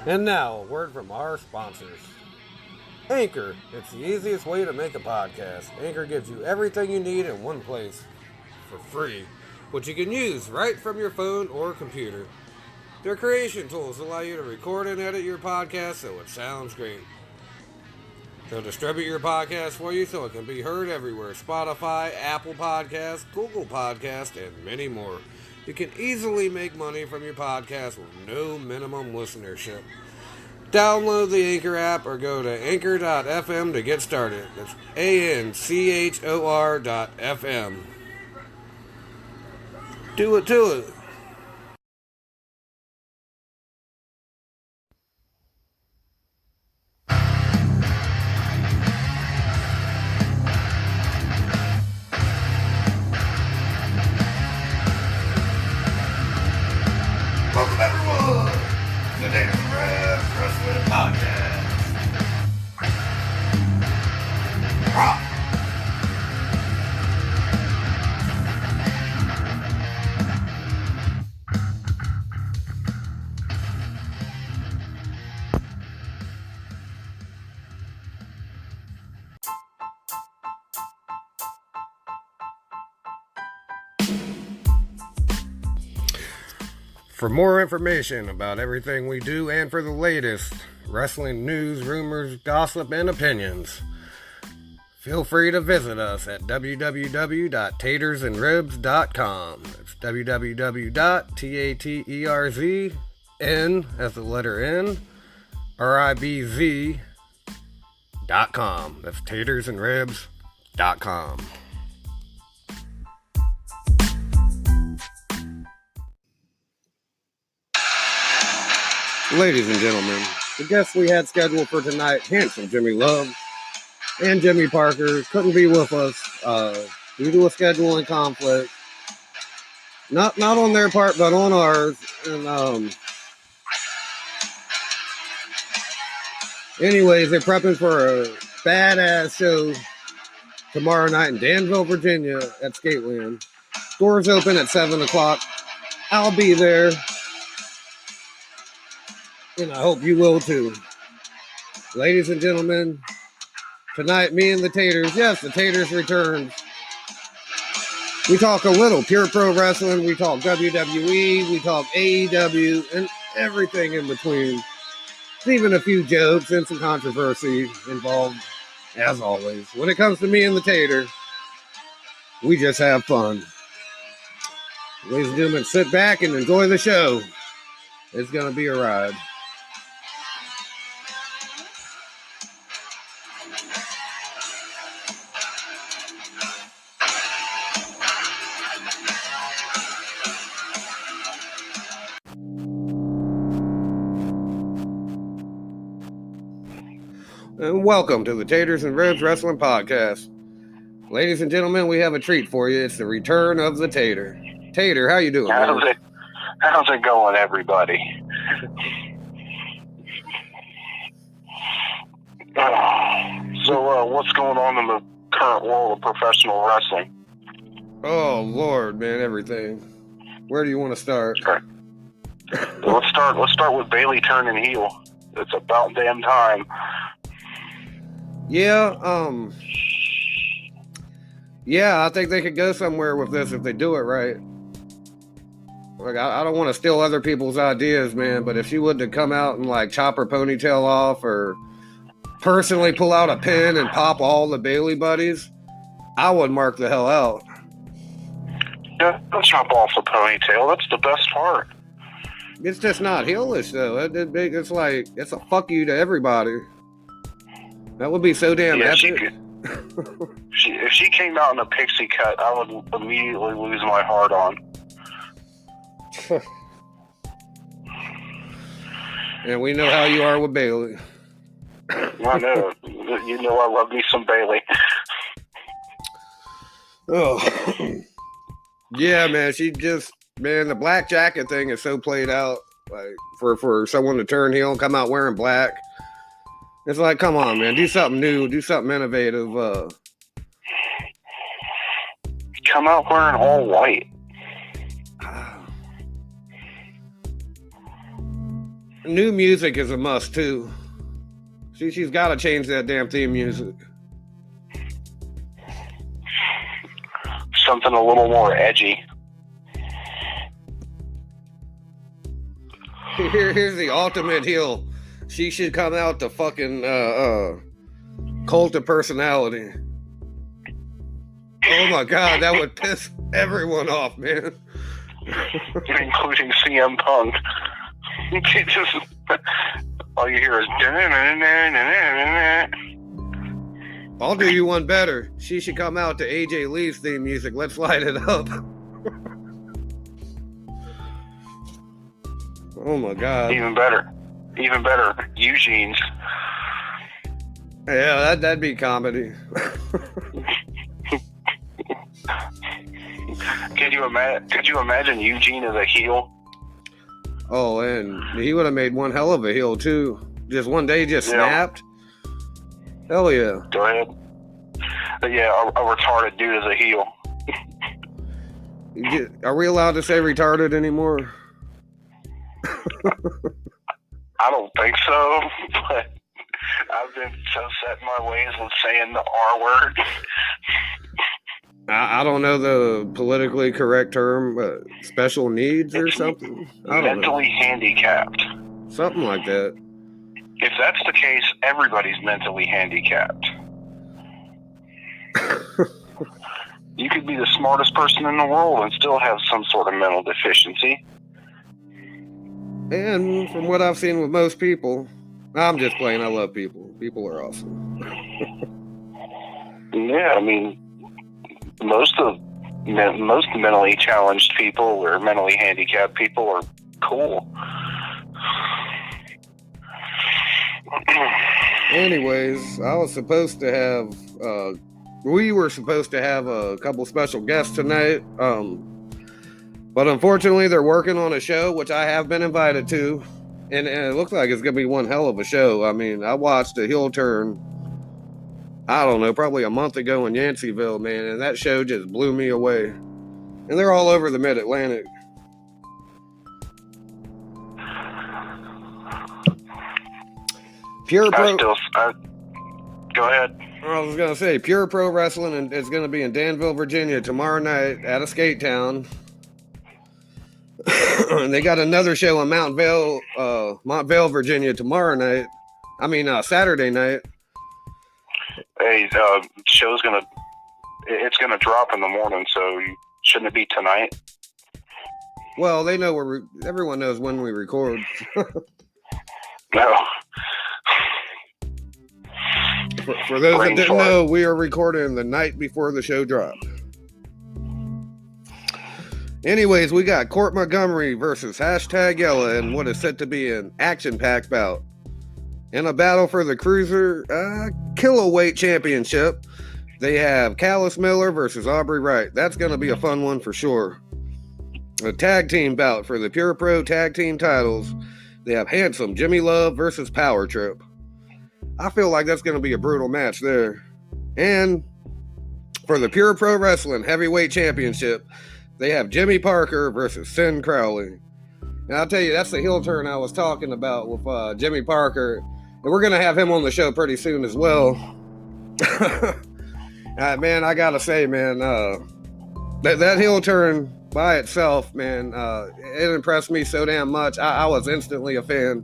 And now, a word from our sponsors. Anchor. It's the easiest way to make a podcast. Anchor gives you everything you need in one place for free, which you can use right from your phone or computer. Their creation tools allow you to record and edit your podcast so it sounds great. They'll distribute your podcast for you so it can be heard everywhere. Spotify, Apple Podcasts, Google Podcasts, and many more. You can easily make money from your podcast with no minimum listenership. Download the Anchor app or go to anchor.fm to get started. That's ANCHOR.FM. Do it to it. Welcome everyone to the Tater Wrestling Podcast. Rock. For more information about everything we do and for the latest wrestling news, rumors, gossip, and opinions, feel free to visit us at www.tatersandribs.com. That's www.taterzn, as the letter N, RIBZ.com. That's tatersandribs.com. Ladies and gentlemen, the guests we had scheduled for tonight, handsome Jimmy Love and Jimmy Parker, couldn't be with us due to a scheduling conflict. Not on their part, but on ours. And anyways, they're prepping for a badass show tomorrow night in Danville, Virginia at Skateland. Doors open at 7 o'clock. I'll be there. And I hope you will too. Ladies and gentlemen, tonight, me and the Taters, yes, the Taters returns. We talk a little pure pro wrestling, we talk WWE, we talk AEW, and everything in between. There's even a few jokes and some controversy involved, as always. When it comes to me and the Tater, we just have fun. Ladies and gentlemen, sit back and enjoy the show. It's going to be a ride. And welcome to the Taters and Ribs Wrestling Podcast. Ladies and gentlemen, we have a treat for you. It's the return of the Tater. Tater, how you doing, man? How's it going, everybody? So, what's going on in the current world of professional wrestling? Oh, Lord, man, everything. Where do you want to start? Okay. Let's start with Bayley turning heel. It's about damn time. Yeah, I think they could go somewhere with this if they do it right. Like, I don't want to steal other people's ideas, man, but if she would have come out and, like, chop her ponytail off or personally pull out a pin and pop all the Bayley buddies, I would mark the hell out. Yeah, don't chop off the ponytail. That's the best part. It's just not heelish, though. It's like, it's a fuck you to everybody. That would be so damn epic. If she came out in a pixie cut, I would immediately lose my heart on. And we know how you are with Bayley. I know. You know I love me some Bayley. Oh. Yeah, man, the black jacket thing is so played out. Like, for someone to turn heel and come out wearing black. It's like, come on, man, do something new, do something innovative. Come out wearing all white. new music is a must too. She's got to change that damn theme music. Something a little more edgy. Here's the ultimate heel. She should come out to fucking Cult of Personality. Oh my god, that would piss everyone off, man. Including CM Punk. Just, all you hear is. I'll do you one better. She should come out to AJ Lee's theme music. Let's light it up. Oh my god. Even better. Eugene's. Yeah, that'd be comedy. Could you imagine Eugene as a heel? Oh, and he would have made one hell of a heel too. Just one day, snapped. Hell yeah. Go ahead. But yeah, a retarded dude as a heel. Are we allowed to say retarded anymore? I don't think so, but I've been so set in my ways with saying the R word. I don't know the politically correct term, special needs or something? I don't mentally know. Handicapped. Something like that. If that's the case, everybody's mentally handicapped. You could be the smartest person in the world and still have some sort of mental deficiency. And from what I've seen with most people, I'm just playing. I love people. People are awesome. Yeah, I mean, most mentally challenged people or mentally handicapped people are cool. Anyways, we were supposed to have a couple special guests tonight, but unfortunately they're working on a show, which I have been invited to, and it looks like it's going to be one hell of a show. I mean, I watched a heel turn, I don't know, probably a month ago in Yanceyville, man, and that show just blew me away. And they're all over the Mid-Atlantic. Pure Pro. Go ahead. I was going to say, Pure Pro Wrestling, and it's going to be in Danville, Virginia tomorrow night at a skate town. And they got another show in Mont Vale, Virginia tomorrow night. Saturday night. Hey, it's gonna drop in the morning, so shouldn't it be tonight? Well, they know everyone knows when we record. No. For those that didn't know, we are recording the night before the show dropped. Anyways, we got Court Montgomery versus #Yella in what is set to be an action-packed bout. In a battle for the Cruiser Kiloweight Championship, they have Callus Miller versus Aubrey Wright. That's going to be a fun one for sure. A tag team bout for the Pure Pro tag team titles. They have Handsome Jimmy Love versus Power Trip. I feel like that's going to be a brutal match there. And for the Pure Pro Wrestling Heavyweight Championship, they have Jimmy Parker versus Sin Crowley. And I'll tell you, that's the heel turn I was talking about with Jimmy Parker. And we're going to have him on the show pretty soon as well. Man, I got to say, man, that heel turn by itself, man, it impressed me so damn much. I was instantly a fan.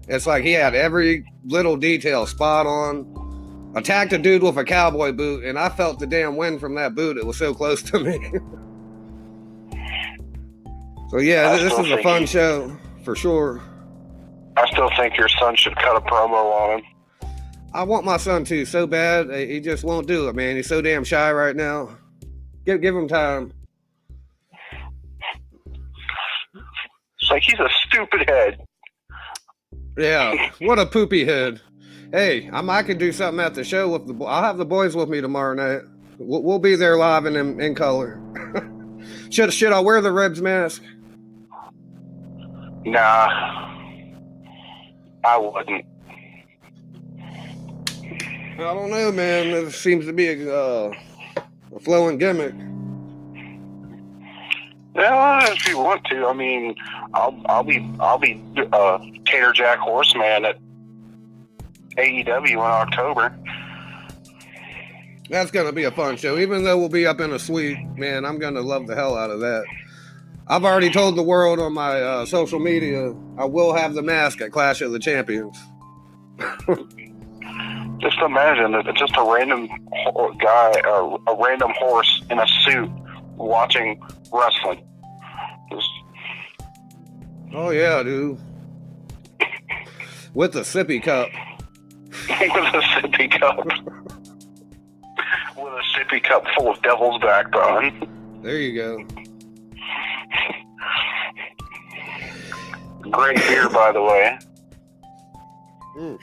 It's like he had every little detail spot on. Attacked a dude with a cowboy boot, and I felt the damn wind from that boot. It was so close to me. So yeah, this is a fun show for sure. I still think your son should cut a promo on him. I want my son to so bad. He just won't do it, man. He's so damn shy right now. Give him time. It's like he's a stupid head. Yeah, what a poopy head. Hey, I could do something at the show with I'll have the boys with me tomorrow night. We'll be there live and in color. Should I wear the Rebs mask? Nah, I wouldn't. I don't know, man. It seems to be a flowing gimmick. Yeah, if you want to, I mean, I'll be Tater Jack Horseman at AEW in October. That's gonna be a fun show. Even though we'll be up in a suite, man, I'm gonna love the hell out of that. I've already told the world on my social media I will have the mask at Clash of the Champions. Just imagine that it's just a random guy, a random horse in a suit watching wrestling. Oh yeah, dude. With a sippy cup. With a sippy cup. With a sippy cup full of devil's backbone. There you go. Great beer, by the way. Mm.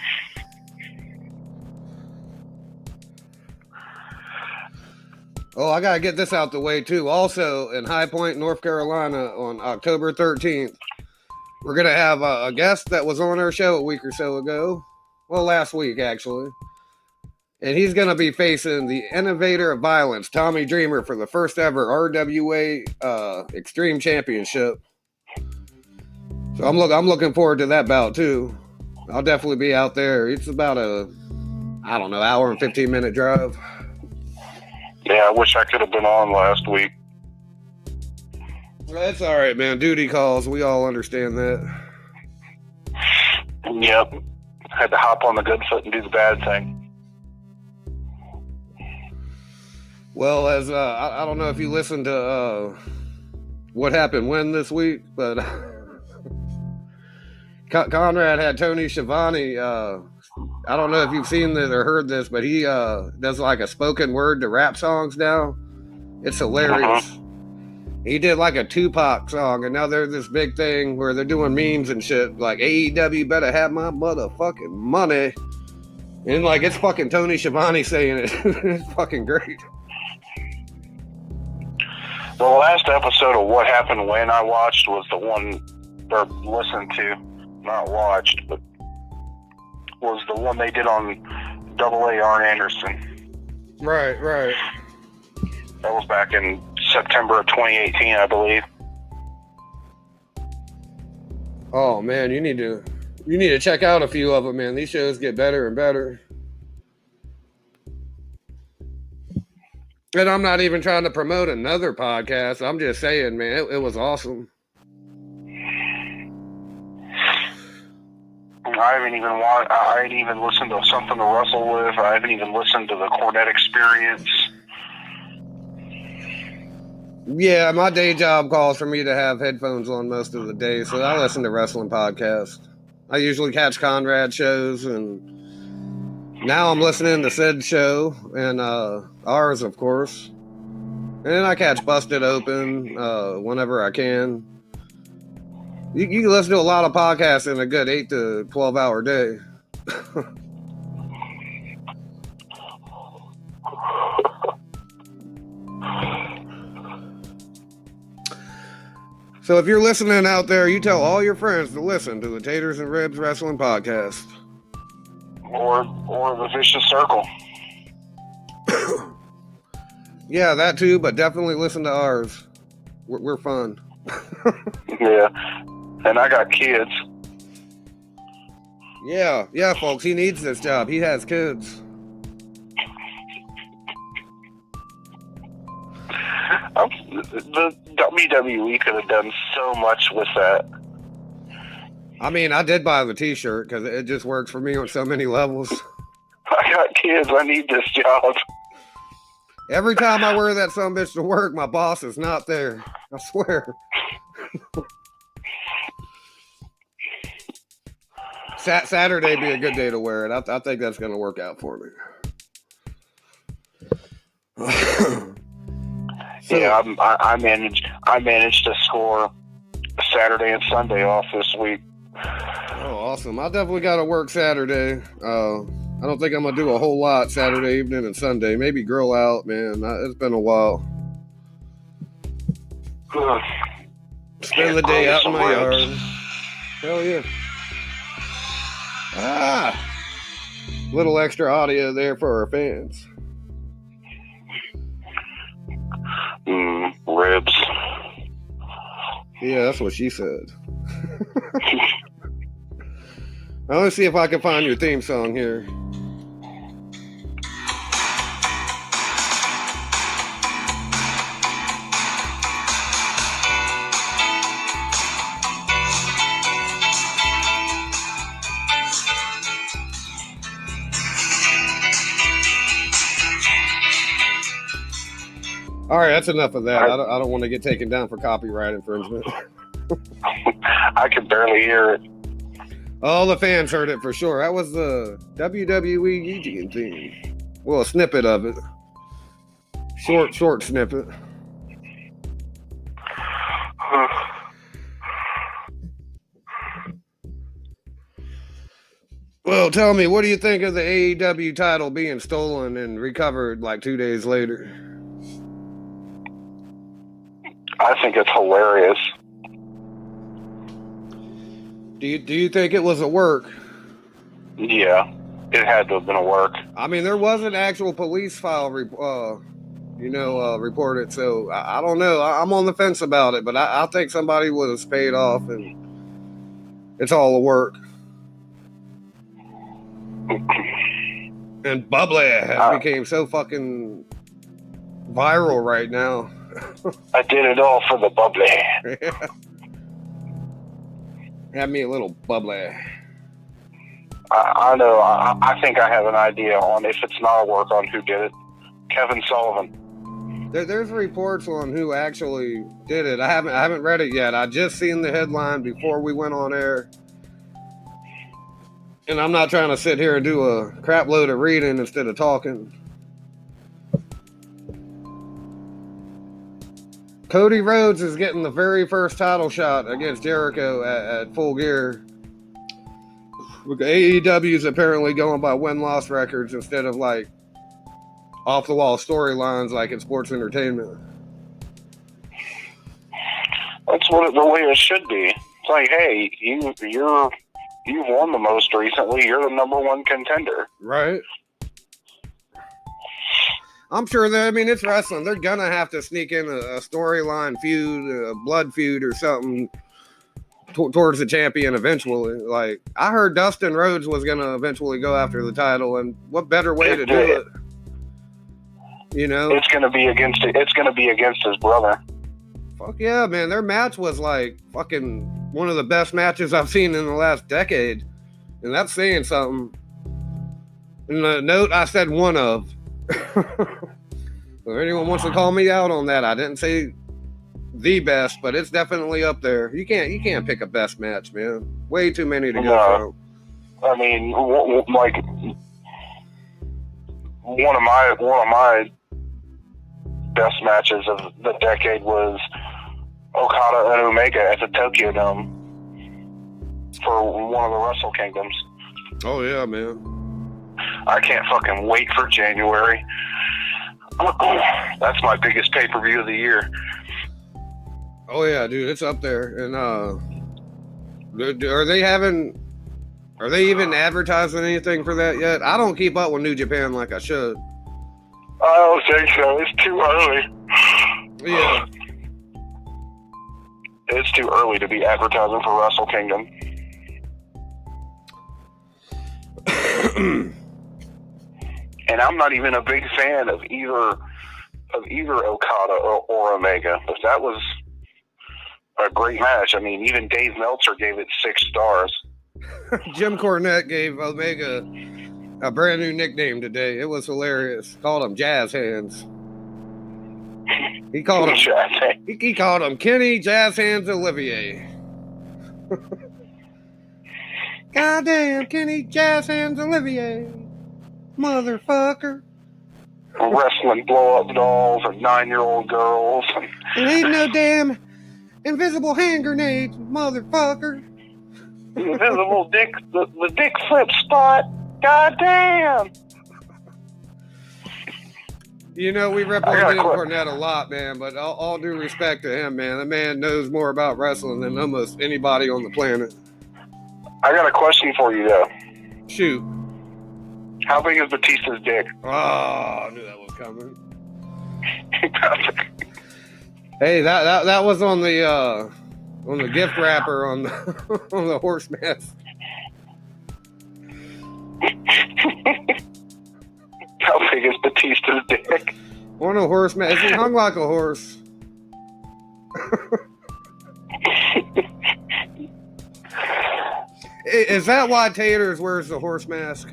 Oh, I gotta get this out the way too. Also, in High Point, North Carolina, on October 13th, we're gonna have a guest that was on our show a week or so ago. Well, last week actually, and he's gonna be facing the innovator of violence, Tommy Dreamer, for the first ever RWA Extreme Championship. So I'm looking forward to that bout too. I'll definitely be out there. It's about hour and 15-minute drive. Yeah, I wish I could have been on last week. That's all right, man. Duty calls. We all understand that. Yep. Had to hop on the good foot and do the bad thing. Well, as I don't know if you listened to What Happened When this week, but Conrad had Tony Schiavone. I don't know if you've seen this or heard this, but he does like a spoken word to rap songs now. It's hilarious. Uh-huh. He did like a Tupac song, and now there's this big thing where they're doing memes and shit, like AEW better have my motherfucking money. And like it's fucking Tony Schiavone saying it. It's fucking great. The last episode of What Happened When I watched was the one, or listened to, not watched, but was the one they did on AA Arn Anderson. Right. That was back in September of 2018, I believe. Oh man, you need to check out a few of them, man. These shows get better and better. And I'm not even trying to promote another podcast. I'm just saying, man, it was awesome. I haven't even listened to Something to Wrestle With. I haven't even listened to the Cornette Experience. Yeah, my day job calls for me to have headphones on most of the day, so I listen to wrestling podcasts. I usually catch Conrad shows, and now I'm listening to Sid's show, and ours, of course. And I catch Busted Open whenever I can. You can listen to a lot of podcasts in a good 8 to 12 hour day. So if you're listening out there, you tell all your friends to listen to the Taters and Ribs Wrestling Podcast. Or the Vicious Circle. Yeah, that too, but definitely listen to ours. We're fun. Yeah. And I got kids. Yeah, folks, he needs this job. He has kids. The WWE could have done so much with that. I mean, I did buy the t-shirt because it just works for me on so many levels. I got kids. I need this job. Every time I wear that sumbitch to work, my boss is not there. I swear. Saturday be a good day to wear it. I think that's going to work out for me. Yeah, I managed to score Saturday and Sunday off this week. Oh, awesome! I definitely got to work Saturday. I don't think I'm gonna do a whole lot Saturday evening and Sunday. Maybe grill out, man. It's been a while. Spend the day out in my yard. Hell yeah! Little extra audio there for our fans. Ribs. Yeah, that's what she said. Now, let's see if I can find your theme song here. All right, that's enough of that. I don't want to get taken down for copyright infringement. I could barely hear it. All the fans heard it for sure. That was the WWE Eugene theme. Well, a snippet of it. Short snippet. Well, tell me, what do you think of the AEW title being stolen and recovered like 2 days later? I think it's hilarious. Do you think it was a work? Yeah, it had to have been a work. I mean, there was an actual police file, reported. So I don't know. I'm on the fence about it, but I think somebody was paid off, and it's all a work. And Bubbly has became so fucking viral right now. I did it all for the bubbly. Have me a little bubbly. I know. I think I have an idea on if it's not a work on who did it. Kevin Sullivan. There's reports on who actually did it. I haven't read it yet. I just seen the headline before we went on air. And I'm not trying to sit here and do a crap load of reading instead of talking. Cody Rhodes is getting the very first title shot against Jericho at Full Gear. AEW is apparently going by win-loss records instead of like off-the-wall storylines like in sports entertainment. That's the way it should be. It's like, hey, you've won the most recently. You're the number one contender. Right. I'm sure that, I mean, it's wrestling. They're going to have to sneak in a storyline feud, a blood feud or something towards the champion eventually. Like, I heard Dustin Rhodes was going to eventually go after the title, and what better way to do it? You know? It's going to be against his brother. Fuck yeah, man. Their match was like fucking one of the best matches I've seen in the last decade. And that's saying something. In the note, I said one of. If anyone wants to call me out on that, I didn't say the best, but it's definitely up there. You can't pick a best match, man. Way too many to go from. I mean, like one of my best matches of the decade was Okada and Omega at the Tokyo Dome for one of the Wrestle Kingdoms. Oh yeah, man. I can't fucking wait for January. That's my biggest pay-per-view of the year. Oh yeah, dude, it's up there. And are they even advertising anything for that yet? I don't keep up with New Japan like I should. I don't think so. It's too early. Yeah. It's too early to be advertising for Wrestle Kingdom. And I'm not even a big fan of either Okada or Omega. But that was a great match. I mean, even Dave Meltzer gave it 6 stars. Jim Cornette gave Omega a brand new nickname today. It was hilarious. Called him Jazz Hands. He called him he called him Kenny Jazz Hands Olivier. Goddamn Kenny Jazz Hands Olivier. Motherfucker. Wrestling blow-up dolls and 9-year-old girls. It ain't no damn invisible hand grenades, motherfucker. Invisible dick, the dick flip spot. Goddamn. You know, we represent Jim Cornette a lot, man, but all due respect to him, man. The man knows more about wrestling than almost anybody on the planet. I got a question for you, though. Shoot. How big is Batista's dick? Oh, I knew that was coming. Hey, that was on the on the gift wrapper on the on the horse mask. How big is Batista's dick? On a horse mask. He hung like a horse. Is that why Taters wears the horse mask?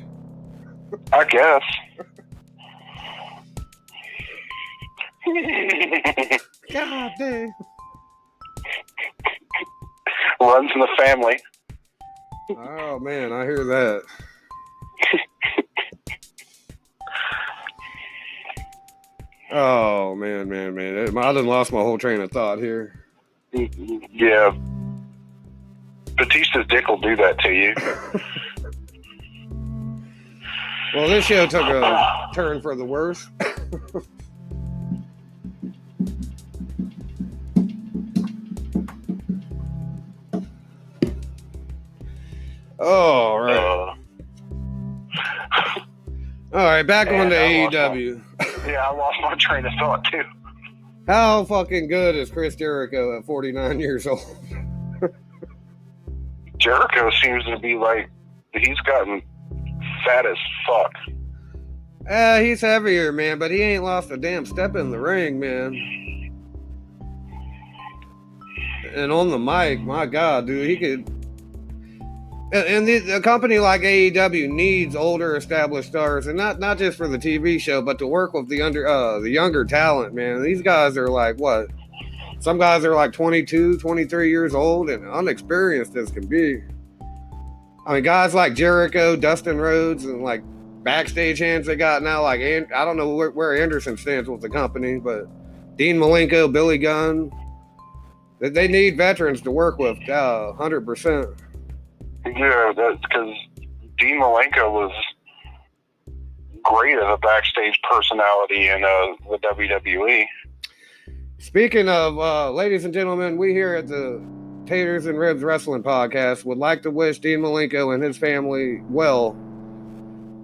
I guess. God damn. Runs in the family. Oh man, I hear that. Oh man. I done lost my whole train of thought here. Yeah. Batista's dick will do that to you. Well, this show took a turn for the worse. All right. All right, back on to AEW. I lost my train of thought too. How fucking good is Chris Jericho at 49 years old? Jericho seems to be like, he's gotten fat as fuck. He's heavier, man, but he ain't lost a damn step in the ring, man. And on the mic, my God, dude, he could. And a company like AEW needs older, established stars, and not just for the TV show, but to work with the younger talent, man. These guys are like, what? Some guys are like 22, 23 years old and unexperienced as can be. I mean, guys like Jericho, Dustin Rhodes, and like backstage hands they got now, like, I don't know where Anderson stands with the company, but Dean Malenko, Billy Gunn, they need veterans to work with, 100%. Yeah, that's because Dean Malenko was great as a backstage personality in the WWE. Speaking of, ladies and gentlemen, we here at the Taters and Ribs Wrestling Podcast would like to wish Dean Malenko and his family well.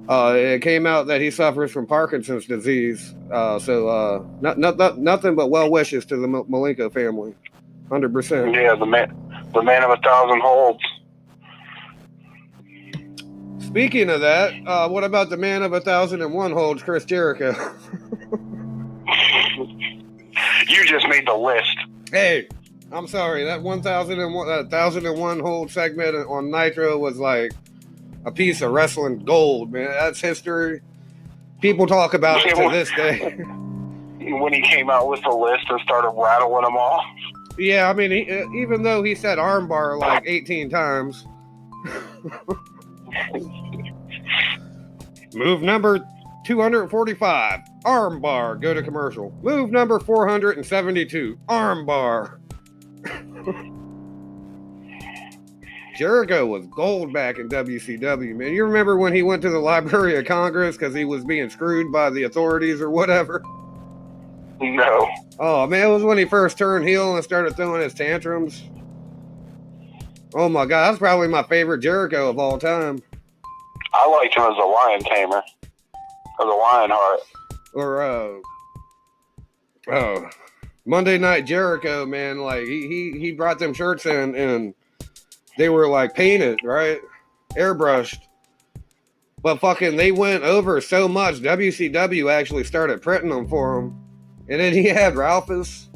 It came out that he suffers from Parkinson's disease, so nothing but well wishes to the Malenko family, 100%. Yeah, the man of 1,000 holds. Speaking of that, what about the man of 1,001 holds, Chris Jericho? You just made the list. Hey, I'm sorry. That 1,001 hold segment on Nitro was like a piece of wrestling gold, man. That's history. People talk about it to this day. When he came out with the list and started rattling them off. Yeah, I mean, even though he said armbar like 18 times. Move number 245, armbar, go to commercial. Move number 472, armbar. Jericho was gold back in WCW, man. You remember when he went to the Library of Congress because he was being screwed by the authorities or whatever? No. Oh, man, it was when he first turned heel and started throwing his tantrums. Oh, my God, that's probably my favorite Jericho of all time. I liked him as a lion tamer. Or the Lionheart. Or, Monday Night Jericho, man, like, he brought them shirts in, and they were, like, painted, right? Airbrushed. But fucking, they went over so much, WCW actually started printing them for him. And then he had Ralphus.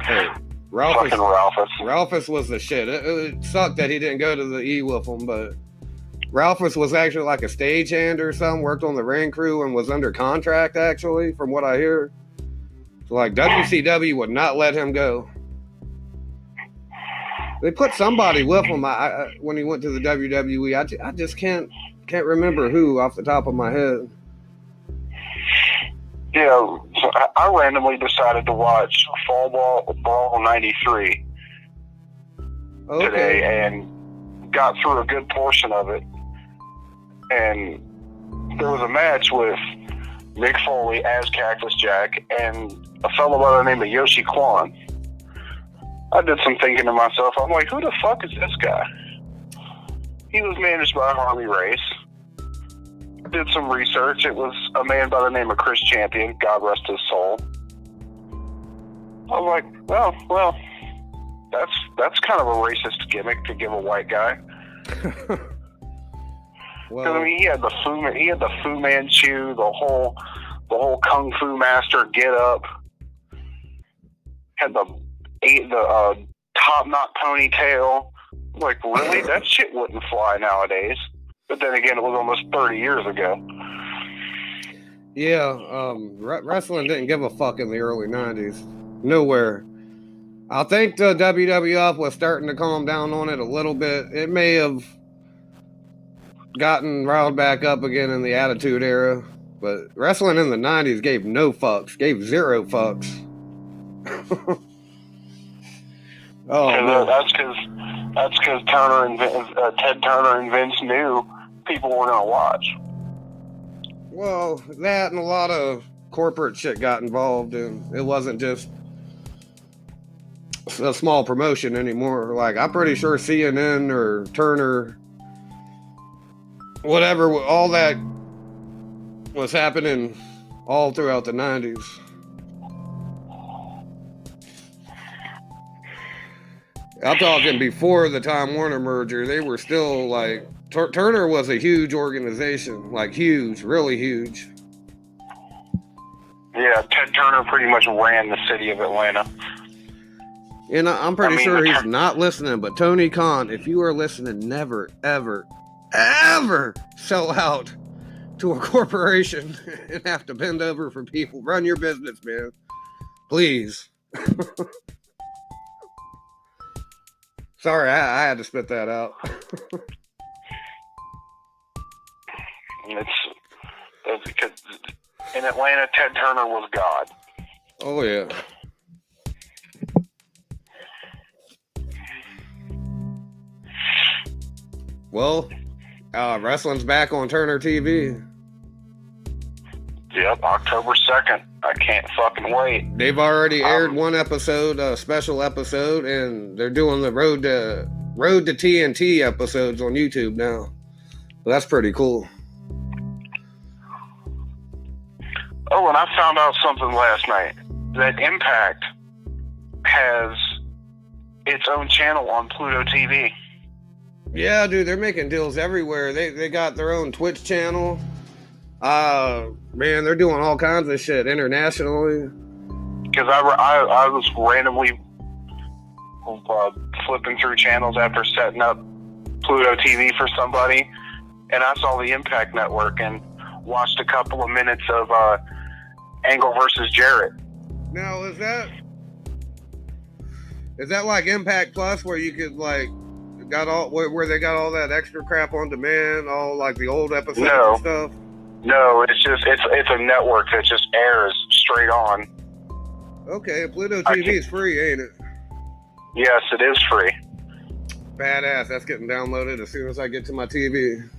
Hey, Ralphus was the shit. It sucked that he didn't go to the E with him, but Ralphus was actually like a stagehand or something, worked on the ring crew and was under contract, actually, from what I hear. So, like, WCW would not let him go. They put somebody with him when he went to the WWE. I just can't remember who off the top of my head. Yeah, so I randomly decided to watch Fall Brawl 93 today and got through a good portion of it. And there was a match with Mick Foley as Cactus Jack and a fellow by the name of Yoshi Kwan. I did some thinking to myself. I'm like, who the fuck is this guy? He was managed by Harley Race. Did some research. It was a man by the name of Chris Champion, God rest his soul. I was like, well, that's kind of a racist gimmick to give a white guy. Well, I mean, he had the Fu Manchu, the whole Kung Fu Master get up, had the top knot ponytail. Like, really, that shit wouldn't fly nowadays. But then again, it was almost 30 years ago. yeah, wrestling didn't give a fuck in the early 90s. Nowhere. I think the WWF was starting to calm down on it a little bit. It may have gotten riled back up again in the Attitude Era, but wrestling in the 90s gave no fucks, gave zero fucks. Oh, man. That's because Ted Turner and Vince knew people were gonna watch. Well, that and a lot of corporate shit got involved, and it wasn't just a small promotion anymore. Like, I'm pretty sure CNN or Turner, whatever, all that was happening all throughout the 90s. I'm talking before the Time Warner merger. They were still like, Turner was a huge organization, like huge, really huge. Yeah, Ted Turner pretty much ran the city of Atlanta. And I'm pretty sure he's not listening, but Tony Khan, if you are listening, never, ever, ever sell out to a corporation and have to bend over for people. Run your business, man. Please. Sorry, I had to spit that out. It's because in Atlanta, Ted Turner was God. Oh, yeah. Well, wrestling's back on Turner TV. Yep, October 2nd. I can't fucking wait. They've already aired one episode, a special episode, and they're doing the Road to TNT episodes on YouTube now. So that's pretty cool. Oh, and I found out something last night. That Impact has its own channel on Pluto TV. Yeah, dude, they're making deals everywhere. They got their own Twitch channel. Man, they're doing all kinds of shit internationally. Because I was randomly flipping through channels after setting up Pluto TV for somebody, and I saw the Impact Network and watched a couple of minutes of Angle versus Jarrett. Now, is that like Impact Plus, where you could like where they got all that extra crap on demand, all like the old episodes and stuff? No, it's a network that just airs straight on. Okay, Pluto TV is free, ain't it? Yes, it is free. Badass. That's getting downloaded as soon as I get to my TV.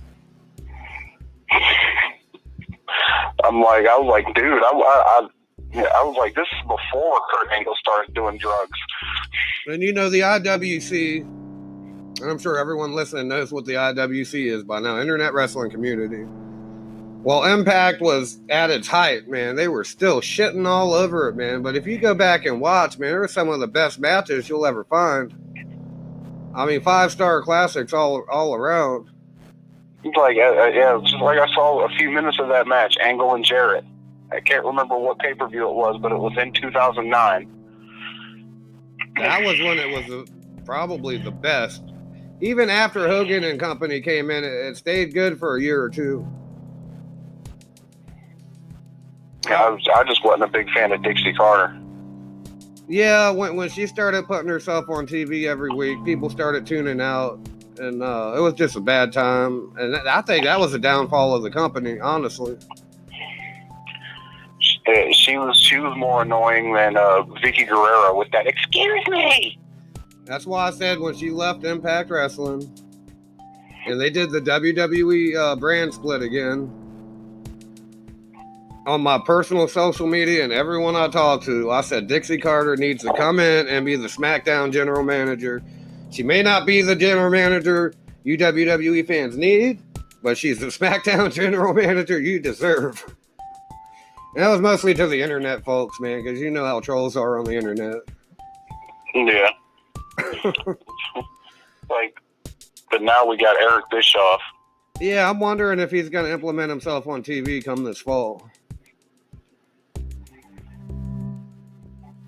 I was like, dude, I was like, this is before Kurt Angle started doing drugs. And you know, the IWC, and I'm sure everyone listening knows what the IWC is by now, Internet Wrestling Community. Well, Impact was at its height, man. They were still shitting all over it, man. But if you go back and watch, man, there are some of the best matches you'll ever find. I mean, 5-star classics all around. It's like, yeah, it's just like I saw a few minutes of that match, Angle and Jarrett. I can't remember what pay-per-view it was, but it was in 2009. That was when it was probably the best. Even after Hogan and company came in, it stayed good for a year or two. I just wasn't a big fan of Dixie Carter. Yeah, when she started putting herself on TV every week, people started tuning out, and it was just a bad time. And I think that was the downfall of the company, honestly. She was more annoying than Vicky Guerrero with that "excuse me." That's why I said when she left Impact Wrestling, and they did the WWE brand split again. On my personal social media and everyone I talked to, I said Dixie Carter needs to come in and be the SmackDown general manager. She may not be the general manager you WWE fans need, but she's the SmackDown general manager you deserve. And that was mostly to the internet folks, man, because you know how trolls are on the internet. Yeah. But now we got Eric Bischoff. Yeah, I'm wondering if he's going to implement himself on TV come this fall.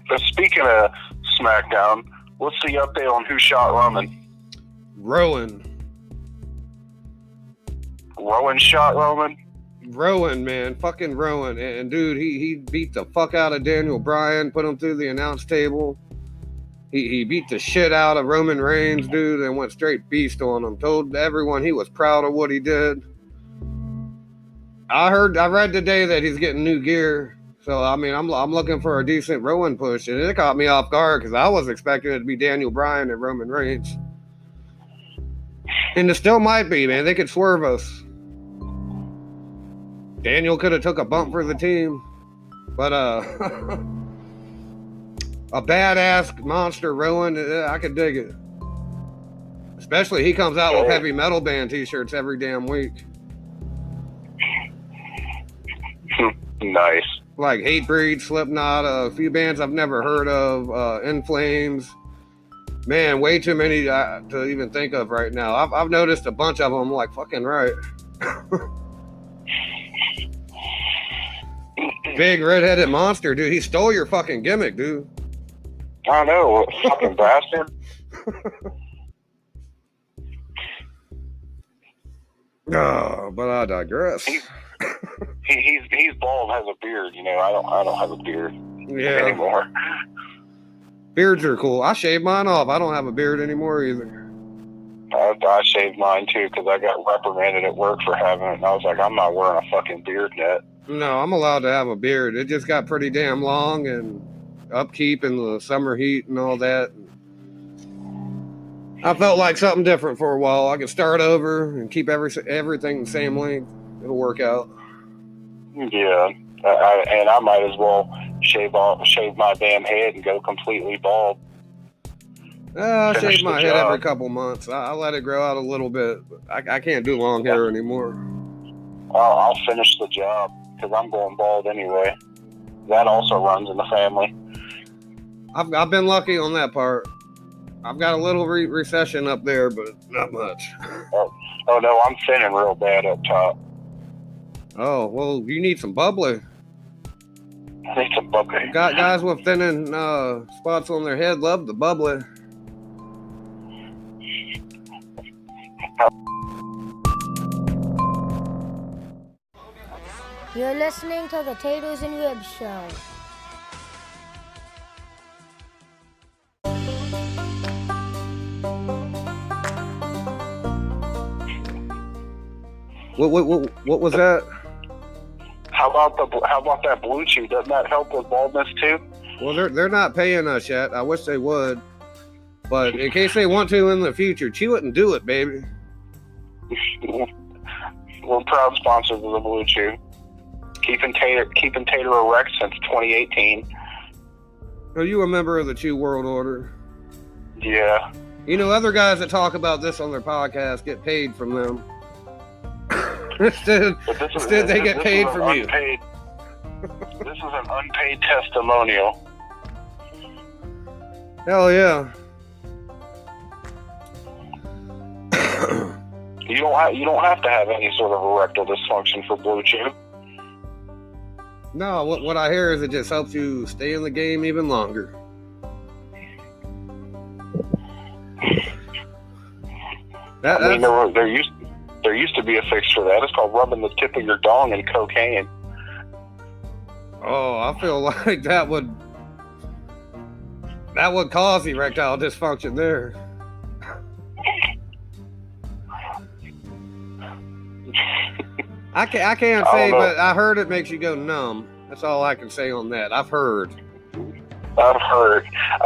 But speaking of SmackDown, what's the update on Who Shot Roman? Rowan, Shot Roman? Rowan, man, fucking Rowan. And dude, he beat the fuck out of Daniel Bryan, put him through the announce table. He beat the shit out of Roman Reigns, dude, and went straight beast on him. Told everyone he was proud of what he did. I read today that he's getting new gear. So, I mean, I'm looking for a decent Rowan push. And it caught me off guard because I was expecting it to be Daniel Bryan and Roman Reigns. And it still might be, man. They could swerve us. Daniel could have took a bump for the team. But, a badass monster Rowan, I could dig it. Especially he comes out with heavy metal band t-shirts every damn week. Nice. Like Hatebreed, Slipknot, a few bands I've never heard of, In Flames. Man, way too many to even think of right now. I've noticed a bunch of them. I'm like, fucking right. Big red-headed monster, dude. He stole your fucking gimmick, dude. I know, fucking bastard. Oh, but I digress. He's bald, has a beard. You know, I don't have a beard anymore. Beards are cool. I shaved mine off. I don't have a beard anymore either. I shaved mine too because I got reprimanded at work for having it, and I was like, I'm not wearing a fucking beard net. No, I'm allowed to have a beard. It just got pretty damn long and upkeep in the summer heat and all that. I felt like something different for a while. I could start over and keep everything the same length. It'll work out. Yeah, and I might as well shave my damn head and go completely bald. I shave my head every couple months. I let it grow out a little bit. I can't do long hair anymore. I'll finish the job because I'm going bald anyway. That also runs in the family. I've been lucky on that part. I've got a little recession up there, but not much. Oh no, I'm thinning real bad up top. Oh, well, you need some bubbly. I need some bubbly. Guys with thinning spots on their head love the bubbly. You're listening to the Taters and Ribs Show. What was that? How about that Blue Chew? Doesn't that help with baldness too? Well, they're not paying us yet. I wish they would, but in case they want to in the future, chew it and do it, baby. We're proud sponsors of the Blue Chew. Keeping Tater erect since 2018. Are you a member of the Chew World Order? Yeah. You know, other guys that talk about this on their podcast get paid from them. Instead, they get paid from you. This is an unpaid testimonial. Hell yeah. You don't have to have any sort of erectile dysfunction for Blue Chew. No, what I hear is it just helps you stay in the game even longer. There used to be a fix for that. It's called rubbing the tip of your dong in cocaine. Oh, I feel like that would cause erectile dysfunction there. I can't say, but I heard it makes you go numb. That's all I can say on that. I've heard. I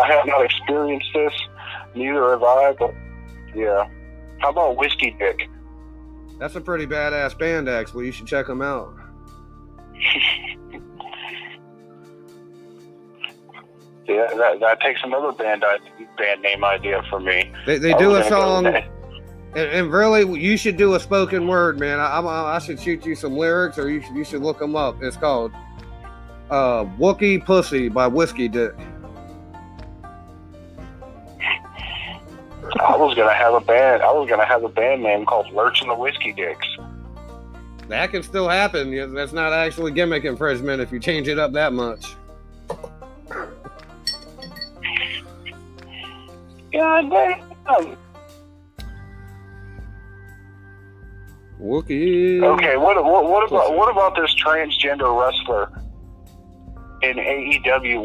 have not experienced this. Neither have I, but yeah. How about Whiskey Dick? That's a pretty badass band, actually. You should check them out. Yeah, that takes another band name idea from me. They do a song, and really, you should do a spoken word, man. I should shoot you some lyrics, or you should look them up. It's called Wookie Pussy by Whiskey Dick. I was gonna have a band name called Lurch and the Whiskey Dicks. That can still happen. That's not actually gimmick infringement if you change it up that much. God damn. Wookie. Okay, what about this transgender wrestler in AEW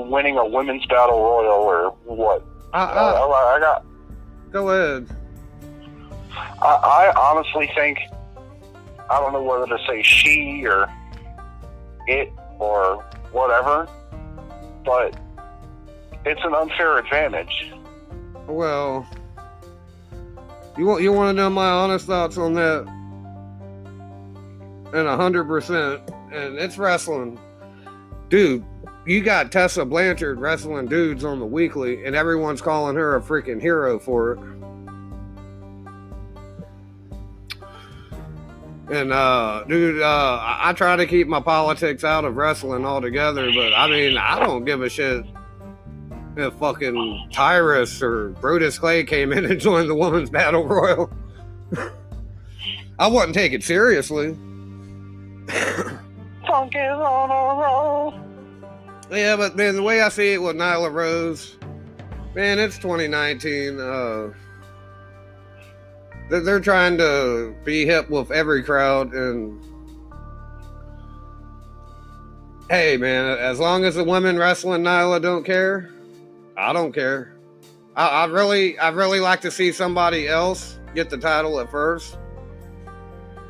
winning a women's battle royal or what? I got. Go ahead. I honestly think, I don't know whether to say she or it or whatever, but it's an unfair advantage. Well, you want to know my honest thoughts on that? And 100%, and it's wrestling, dude. You got Tessa Blanchard wrestling dudes on the weekly, and everyone's calling her a freaking hero for it. And, dude, I try to keep my politics out of wrestling altogether, but, I mean, I don't give a shit if fucking Tyrus or Brodus Clay came in and joined the Women's Battle Royal. I wouldn't take it seriously. Funk is on a roll. Yeah, but man, the way I see it with Nyla Rose, man, it's 2019. They're trying to be hip with every crowd, and hey, man, as long as the women wrestling Nyla don't care, I don't care. I really like to see somebody else get the title at first,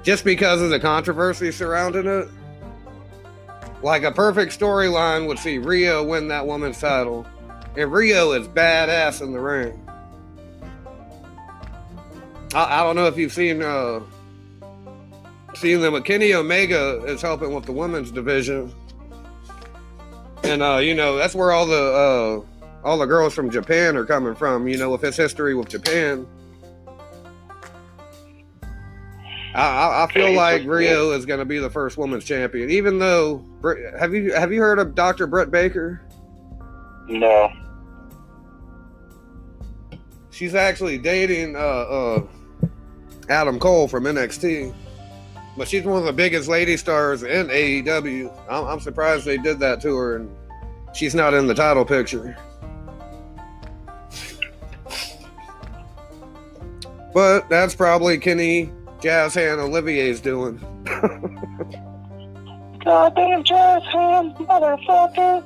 just because of the controversy surrounding it. Like a perfect storyline would see Rio win that woman's title. And Rio is badass in the ring. I don't know if you've seen them, but Kenny Omega is helping with the women's division. And, that's where all the girls from Japan are coming from, with his history with Japan. I feel like Rio is going to be the first women's champion, even though have you heard of Dr. Britt Baker? No. She's actually dating Adam Cole from NXT, but she's one of the biggest lady stars in AEW. I'm surprised they did that to her, and she's not in the title picture. But that's probably Kenny Jazz Hand Olivier's doing. Goddamn jazz hand, motherfucker.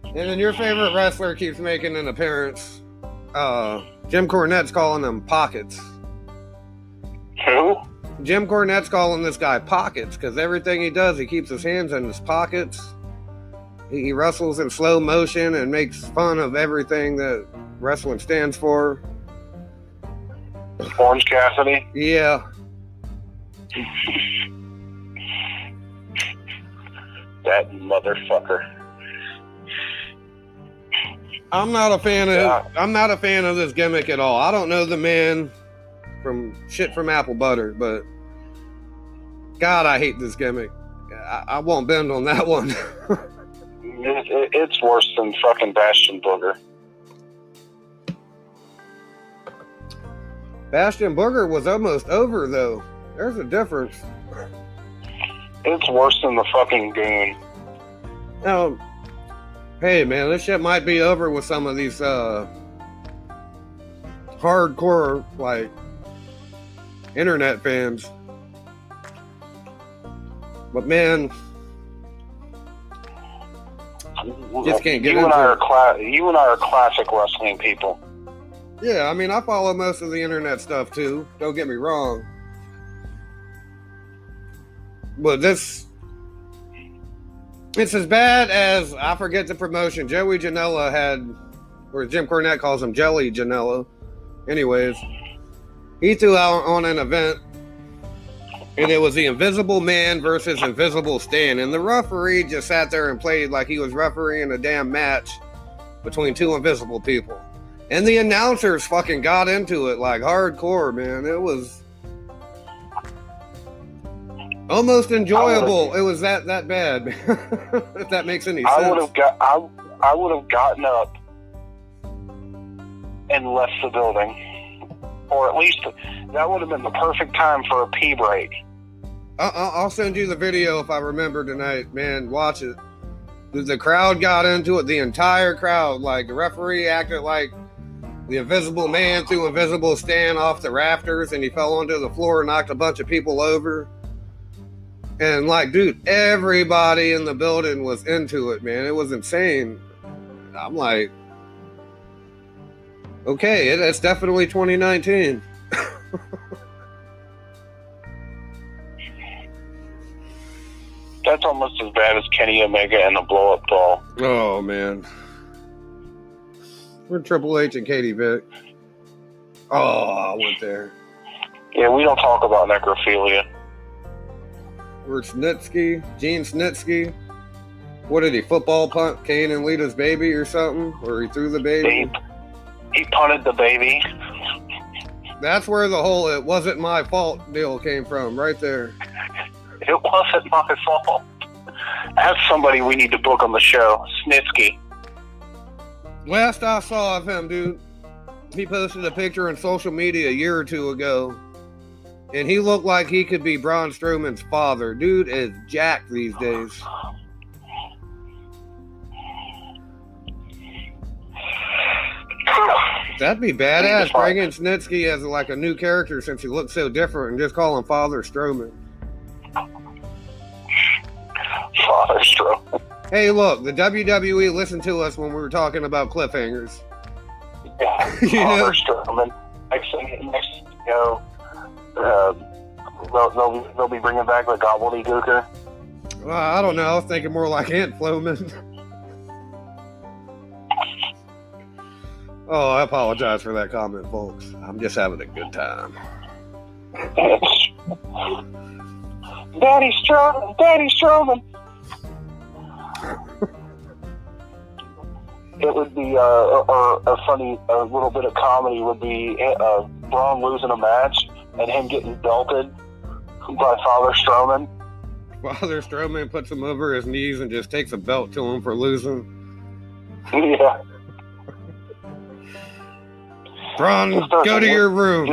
And then your favorite wrestler keeps making an appearance. Jim Cornette's calling them pockets. Who? Jim Cornette's calling this guy pockets because everything he does, he keeps his hands in his pockets. He wrestles in slow motion and makes fun of everything that wrestling stands for. Orange Cassidy? Yeah. That motherfucker. I'm not a fan of this gimmick at all. I don't know the man from apple butter, but God, I hate this gimmick. I won't bend on that one. It's worse than fucking Bastion Booger. Bastion Booger was almost over, though. There's a difference. It's worse than the fucking Goon. Now, hey, man, this shit might be over with some of these hardcore, like, internet fans. But, man, just can't get into it. You and I are classic wrestling people. Yeah, I mean, I follow most of the internet stuff, too. Don't get me wrong. But it's as bad as, I forget the promotion, Joey Janela had, or Jim Cornette calls him Jelly Janela. Anyways, he threw out on an event, and it was the Invisible Man versus Invisible Stan. And the referee just sat there and played like he was refereeing a damn match between two invisible people. And the announcers fucking got into it like hardcore, man. It was Almost enjoyable. It was that bad. If that makes any sense. I would have gotten up and left the building, or at least that would have been the perfect time for a pee break. I'll send you the video if I remember tonight, man. Watch it. The crowd got into it. The entire crowd, like the referee acted like the Invisible Man threw Invisible Stan off the rafters, and he fell onto the floor and knocked a bunch of people over. And like, dude, everybody in the building was into it, man. It was insane. I'm like, okay, it's definitely 2019. That's almost as bad as Kenny Omega and the blow up doll. Oh man, we're Triple H and Katie Vick. Oh, I went there. Yeah, we don't talk about necrophilia. We're Snitsky, Gene Snitsky. What did he football punt Kane and Lita's baby or something? Or he threw the baby? He punted the baby. That's where the whole "it wasn't my fault" deal came from, right there. It wasn't my fault. That's somebody we need to book on the show, Snitsky. Last I saw of him, dude, he posted a picture on social media a year or two ago, and he looked like he could be Braun Strowman's father. Dude is jacked these days. That'd be badass, bringing Snitsky as like a new character since he looks so different, and just call him Father Strowman. Father Strowman. Hey, look, the WWE listened to us when we were talking about cliffhangers. Yeah, You know? Father Strowman. Next, you know, they'll be bringing back the gobbledygooker. Well, I don't know. I was thinking more like Ant Floman. Oh, I apologize for that comment, folks. I'm just having a good time. Daddy Strowman. It would be a funny, a little bit of comedy would be Braun losing a match and him getting belted by Father Strowman. Father Strowman puts him over his knees and just takes a belt to him for losing. Yeah. Braun, go to your room.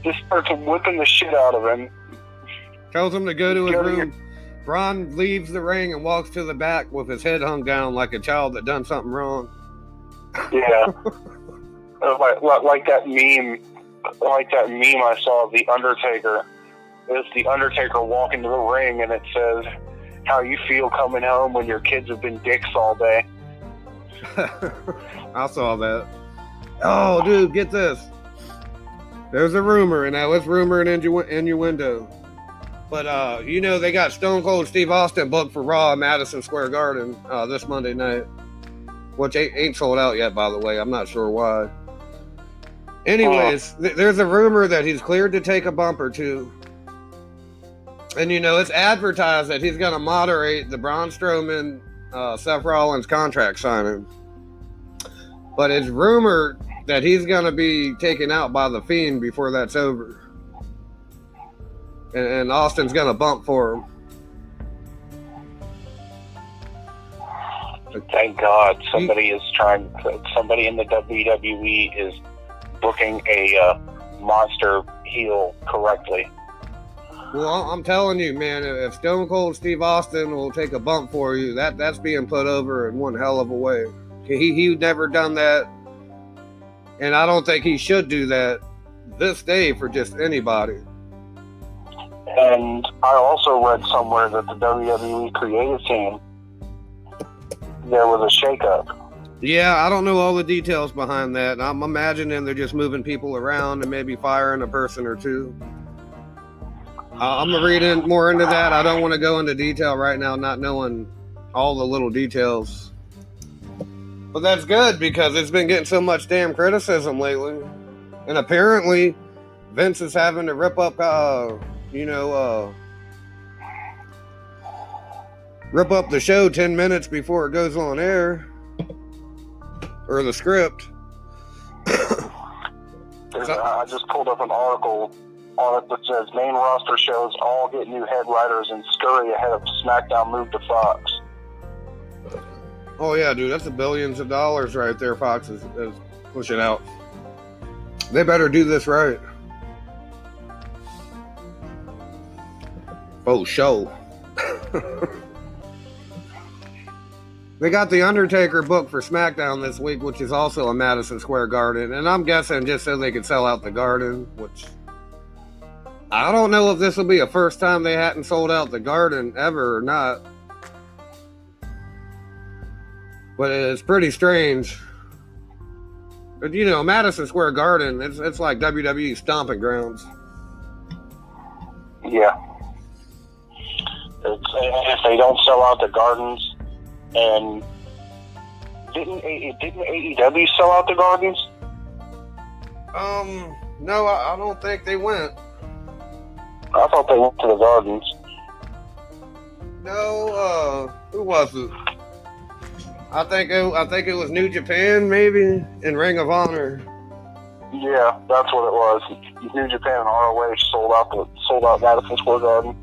Just starts whipping the shit out of him. Tells him to go to his room. Braun leaves the ring and walks to the back with his head hung down like a child that done something wrong. Yeah. like that meme. Like that meme I saw of The Undertaker. It's The Undertaker walking to the ring and it says, "How you feel coming home when your kids have been dicks all day?" I saw that. Oh, dude, get this. There's a rumor, and now it's rumor and innuendo. But, you know, they got Stone Cold Steve Austin booked for Raw at Madison Square Garden this Monday night. Which ain't sold out yet, by the way. I'm not sure why. Anyways, there's a rumor that he's cleared to take a bump or two. And, you know, it's advertised that he's going to moderate the Braun Strowman, Seth Rollins contract signing. But it's rumored that he's going to be taken out by The Fiend before that's over. And Austin's going to bump for him. Thank God somebody in the WWE is booking a monster heel correctly. Well, I'm telling you, man, if Stone Cold Steve Austin will take a bump for you, that's being put over in one hell of a way. He never done that, and I don't think he should do that this day for just anybody. And I also read somewhere that the WWE creative team, there was a shakeup. Yeah, I don't know all the details behind that. I'm imagining they're just moving people around and maybe firing a person or two. I'm going to read more into that. I don't want to go into detail right now, not knowing all the little details. But that's good because it's been getting so much damn criticism lately. And apparently, Vince is having to rip up, rip up the show 10 minutes before it goes on air. Or the script. I just pulled up an article on it that says main roster shows all get new head writers and scurry ahead of SmackDown move to Fox. Oh yeah, dude, that's billions of dollars right there. Fox is pushing out. They better do this right. Oh, show. They got The Undertaker booked for SmackDown this week, which is also in Madison Square Garden. And I'm guessing just so they could sell out the Garden, which I don't know if this will be a first time they hadn't sold out the Garden ever or not. But it's pretty strange. But, you know, Madison Square Garden, it's like WWE stomping grounds. Yeah. If they don't sell out the Gardens, and didn't AEW sell out the Gardens? No, I don't think they went. I thought they went to the Gardens. No, who was it? I think it was New Japan, maybe, and Ring of Honor. Yeah, that's what it was. New Japan and ROH sold out Madison Square Garden.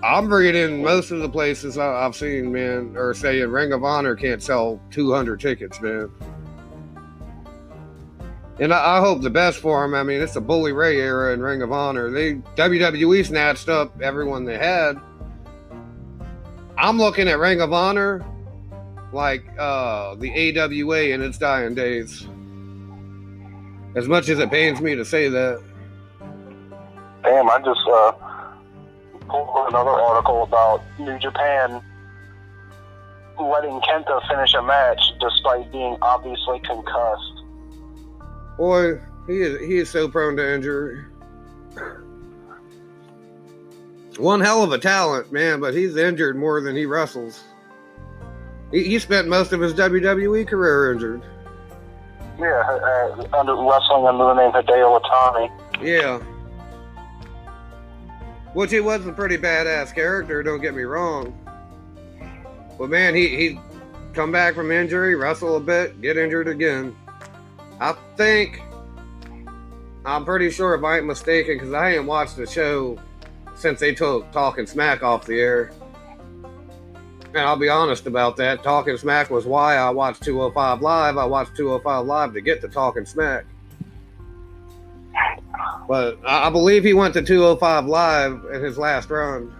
I'm reading most of the places I've seen, man, are saying Ring of Honor can't sell 200 tickets, man. And I hope the best for them. I mean, it's a Bully Ray era in Ring of Honor. WWE snatched up everyone they had. I'm looking at Ring of Honor like the AWA in its dying days. As much as it pains me to say that. Damn, I just pulled another article about New Japan letting Kenta finish a match despite being obviously concussed. Boy, he is so prone to injury. One hell of a talent, man, but he's injured more than he wrestles. He spent most of his WWE career injured. Yeah, wrestling under the name Hideo Itami. Yeah. Which he was a pretty badass character, don't get me wrong. But man, he come back from injury, wrestle a bit, get injured again. I'm pretty sure if I ain't mistaken, because I ain't watched the show since they took Talking Smack off the air. And I'll be honest about that. Talking Smack was why I watched 205 Live. I watched 205 Live to get to Talking Smack. But I believe he went to 205 Live in his last run.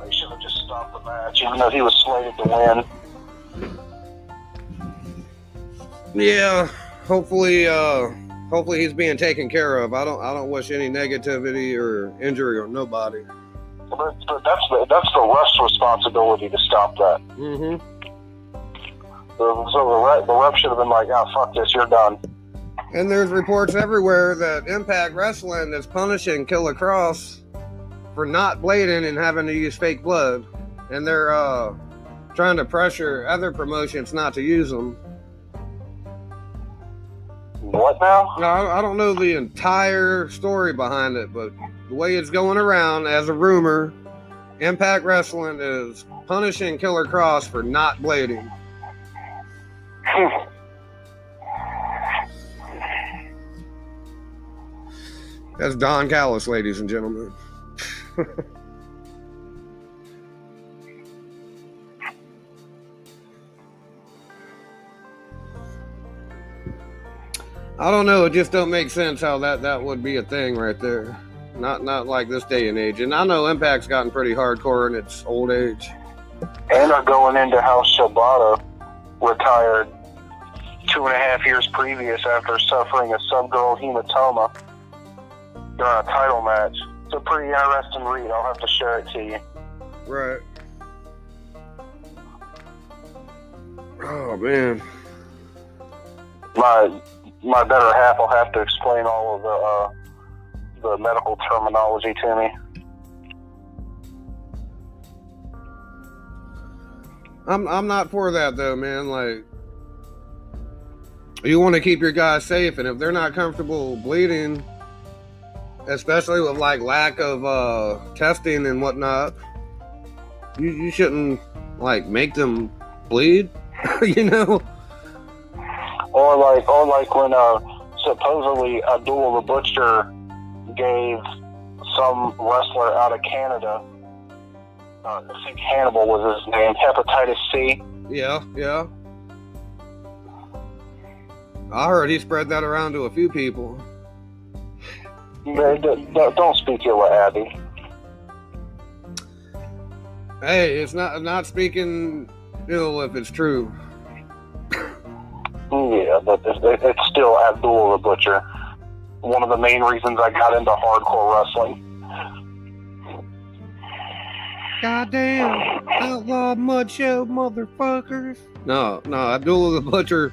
They should have just stopped the match, even though he was slated to win. Yeah, hopefully he's being taken care of. I don't wish any negativity or injury on nobody. But that's the ref's responsibility to stop that. Mm-hmm. So the ref should have been like, "Ah, fuck this, you're done." And there's reports everywhere that Impact Wrestling is punishing Killer Cross for not blading and having to use fake blood, and they're trying to pressure other promotions not to use them. What now? I don't know the entire story behind it, but the way it's going around as a rumor, Impact Wrestling is punishing Killer Cross for not blading. That's Don Callis, ladies and gentlemen. I don't know. It just don't make sense how that would be a thing right there. Not like this day and age. And I know Impact's gotten pretty hardcore in its old age. And they're going into how Shibata retired 2.5 years previous after suffering a subdural hematoma during a title match. It's a pretty interesting read. I'll have to share it to you. Right. Oh, man. My better half will have to explain all of the medical terminology to me. I'm not for that though, man. Like, you want to keep your guys safe, and if they're not comfortable bleeding, especially with like lack of testing and whatnot. You shouldn't like make them bleed, you know. Or like when supposedly Abdullah the Butcher gave some wrestler out of Canada, I think Hannibal was his name, hepatitis C. Yeah. I heard he spread that around to a few people. Don't speak ill of Abby. Hey, it's not speaking ill if it's true. Yeah, but it's still Abdullah the Butcher. One of the main reasons I got into hardcore wrestling. Goddamn outlaw mud show motherfuckers. No, Abdullah the Butcher,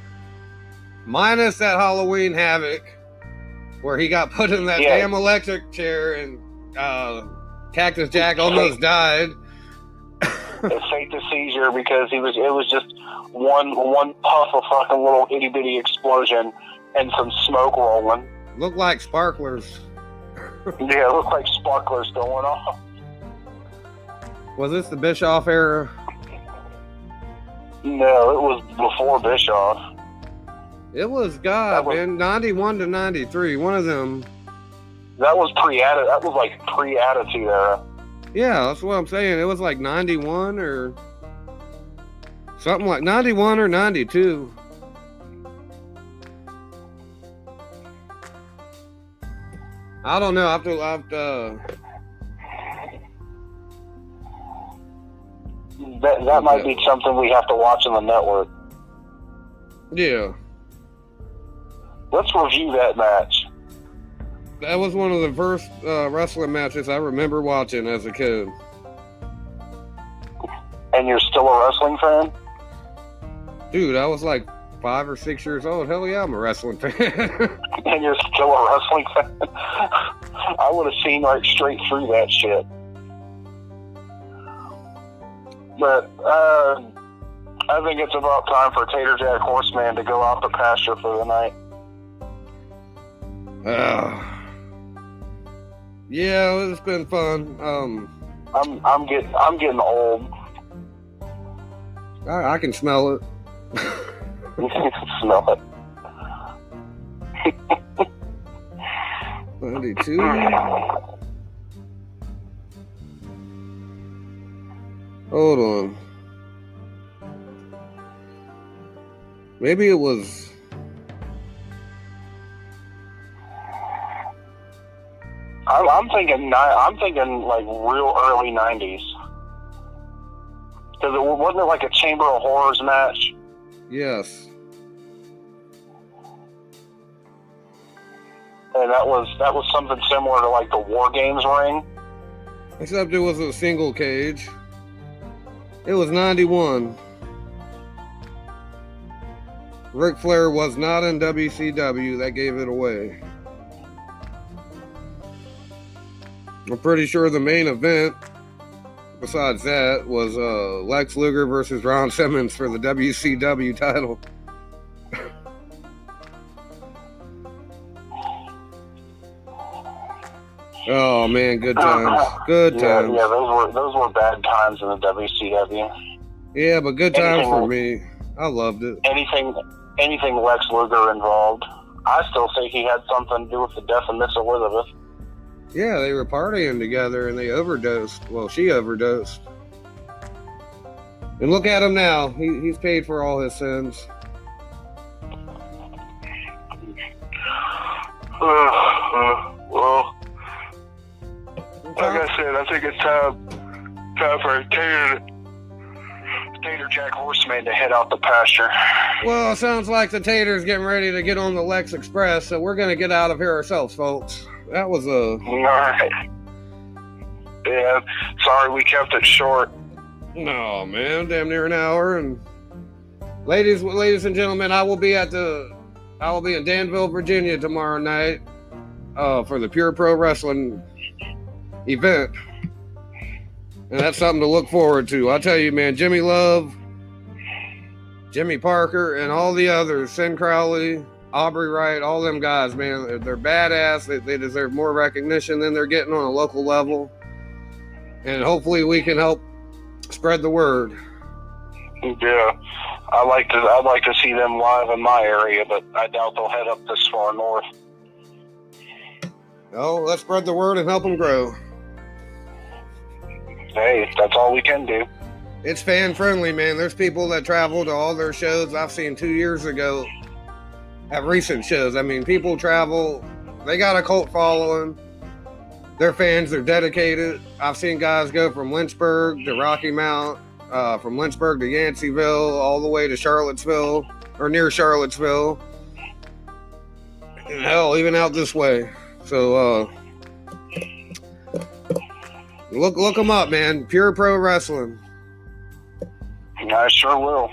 minus that Halloween Havoc, where he got put in that damn electric chair and Cactus Jack almost died. It faked a seizure because it was just one puff of fucking little itty bitty explosion and some smoke rolling. Looked like sparklers. Yeah, it looked like sparklers going off. Was this the Bischoff era? No, it was before Bischoff. It was man, 91 to 93, one of them. That was pre-Attitude era. Yeah, that's what I'm saying. It was like 91 or something like 91 or 92. I don't know. I have to That might be something we have to watch on the network. Yeah. Let's review that match. That was one of the first wrestling matches I remember watching as a kid. And you're still a wrestling fan? Dude, I was like 5 or 6 years old. Hell yeah, I'm a wrestling fan. And you're still a wrestling fan? I would have seen right straight through that shit. But I think it's about time for Tater Jack Horseman to go out the pasture for the night. Yeah, it's been fun. I'm getting old. I can smell it. You can smell it. 92. Hold on. Maybe it was. I'm thinking like real early 90s. Because it wasn't like a Chamber of Horrors match. Yes. And that was something similar to like the War Games ring. Except it was a single cage. It was 91. Ric Flair was not in WCW. That gave it away. I'm pretty sure the main event, besides that, was Lex Luger versus Ron Simmons for the WCW title. Oh man, good times. Good times. Yeah, those were bad times in the WCW. Yeah, but good times for me. I loved it. Anything Lex Luger involved. I still think he had something to do with the death of Miss Elizabeth. Yeah, they were partying together and they overdosed. Well, she overdosed. And look at him now. He's paid for all his sins. Well, like I said, I think it's time for Tater Jack Horseman to head out the pasture. Well, it sounds like the Tater's getting ready to get on the Lex Express, so we're going to get out of here ourselves, folks. That was All right. Yeah, sorry we kept it short. No, man, damn near an hour. And ladies and gentlemen, I will be in Danville, Virginia tomorrow night for the Pure Pro Wrestling event. And that's something to look forward to. I'll tell you, man, Jimmy Love, Jimmy Parker, and all the others, Sin Crowley, Aubrey Wright, all them guys, man, they're badass. They deserve more recognition than they're getting on a local level. And hopefully we can help spread the word. Yeah, I'd like to see them live in my area, but I doubt they'll head up this far north. Oh, let's spread the word and help them grow. Hey, that's all we can do. It's fan friendly, man. There's people that travel to all their shows I've seen 2 years ago at recent shows. I mean, people travel, they got a cult following. They're fans, they're dedicated. I've seen guys go from Lynchburg to Rocky Mount, from Lynchburg to Yanceyville, all the way to Charlottesville, or near Charlottesville. And hell, even out this way. So, look them up, man. Pure Pro Wrestling. I sure will.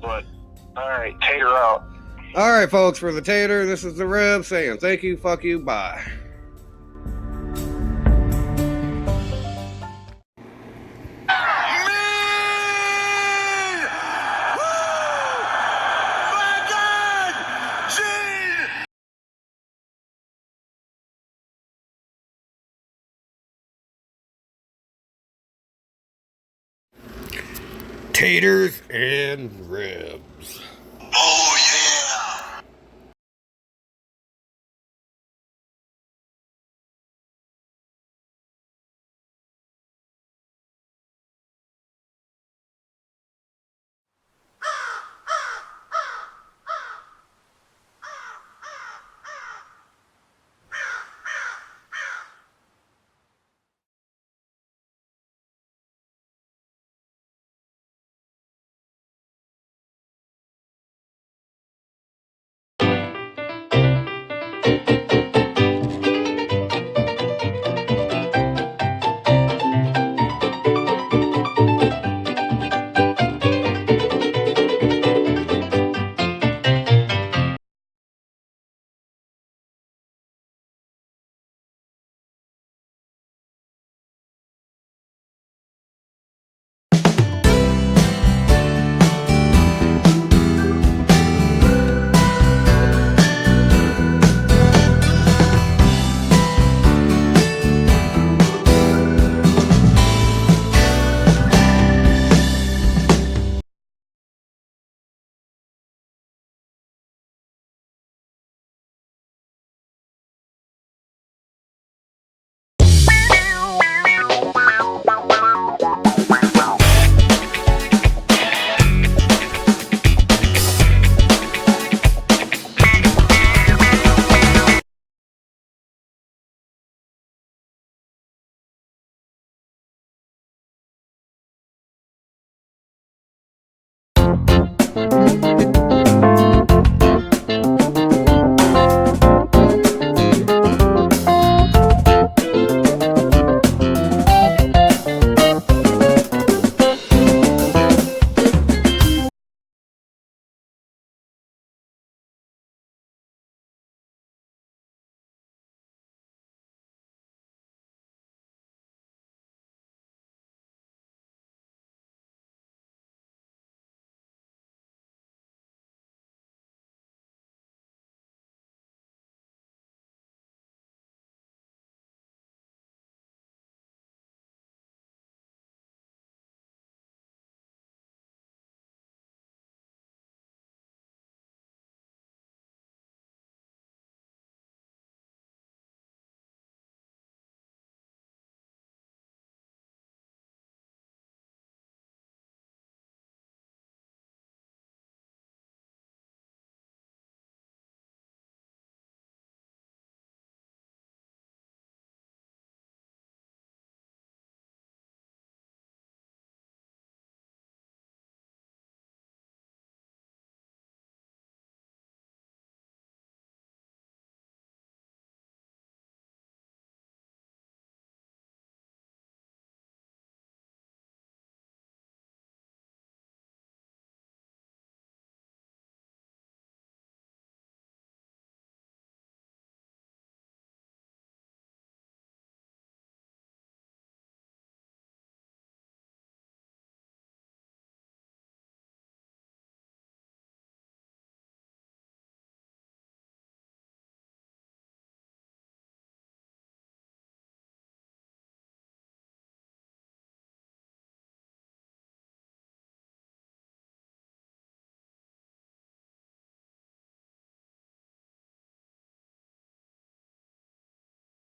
But, alright, Tater out. All right, folks, for the Tater, this is the Rib saying thank you, fuck you, bye. Taters and ribs. Oh, yeah.